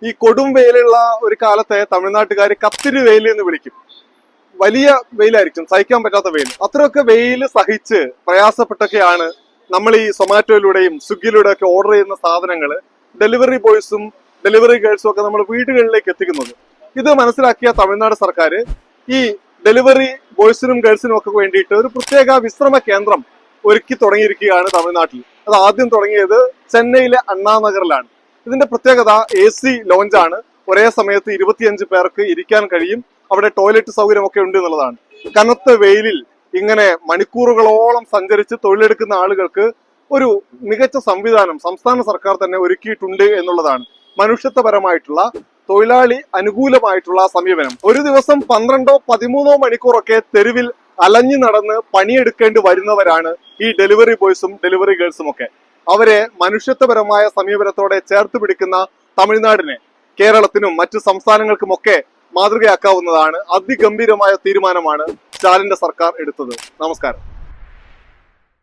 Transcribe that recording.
ഈ കൊടും വെയിലുള്ള ഒരു കാലത്തെ തമിഴ്നാട്ടുകാർ കത്തിരി വെയിൽ എന്ന് വിളിക്കും. വലിയ വെയിലായിരിക്കും, സഹിക്കാൻ പറ്റാത്ത വെയിൽ. അത്രയൊക്കെ വെയിൽ സഹിച്ച് പ്രയാസപ്പെട്ടൊക്കെയാണ് നമ്മൾ ഈ സൊമാറ്റോയിലൂടെയും സ്വിഗ്ഗിയിലൂടെയും ഒക്കെ ഓർഡർ ചെയ്യുന്ന സാധനങ്ങൾ ഡെലിവറി ബോയ്സും ഡെലിവറി ഗേൾസും ഒക്കെ നമ്മൾ വീടുകളിലേക്ക് എത്തിക്കുന്നത്. ഇത് മനസ്സിലാക്കിയ തമിഴ്നാട് സർക്കാർ ഈ ഡെലിവറി ബോയ്സിനും ഗേൾസിനും ഒക്കെ വേണ്ടിയിട്ട് ഒരു പ്രത്യേക വിശ്രമ കേന്ദ്രം ഒരുക്കി തുടങ്ങിയിരിക്കുകയാണ് തമിഴ്നാട്ടിൽ. അത് ആദ്യം തുടങ്ങിയത് ചെന്നൈയിലെ അണ്ണാനഗറിലാണ്. ഇതിന്റെ പ്രത്യേകത AC ലോഞ്ചാണ്. ഒരേ സമയത്ത് 25 പേർക്ക് ഇരിക്കാൻ കഴിയും. അവിടെ ടോയ്ലറ്റ് സൗകര്യമൊക്കെ ഉണ്ട് എന്നുള്ളതാണ്. കനത്ത വെയിലിൽ ഇങ്ങനെ മണിക്കൂറുകളോളം സഞ്ചരിച്ച് തൊഴിലെടുക്കുന്ന ആളുകൾക്ക് ഒരു മികച്ച സംവിധാനം സംസ്ഥാന സർക്കാർ തന്നെ ഒരുക്കിയിട്ടുണ്ട് എന്നുള്ളതാണ്. മനുഷ്യത്വപരമായിട്ടുള്ള, തൊഴിലാളി അനുകൂലമായിട്ടുള്ള സമീപനം. ഒരു ദിവസം 12 13 മണിക്കൂറൊക്കെ തെരുവിൽ അലഞ്ഞു നടന്ന് പണിയെടുക്കേണ്ടി വരുന്നവരാണ് ഈ ഡെലിവറി ബോയ്സും ഡെലിവറി ഗേൾസും ഒക്കെ. അവരെ മനുഷ്യത്വപരമായ സമീപനത്തോടെ ചേർത്ത് പിടിക്കുന്ന തമിഴ്നാടിനെ കേരളത്തിനും മറ്റു സംസ്ഥാനങ്ങൾക്കുമൊക്കെ മാതൃകയാക്കാവുന്നതാണ്. അതിഗംഭീരമായ തീരുമാനമാണ് സ്റ്റാലിന്റെ സർക്കാർ എടുത്തത്. നമസ്കാരം.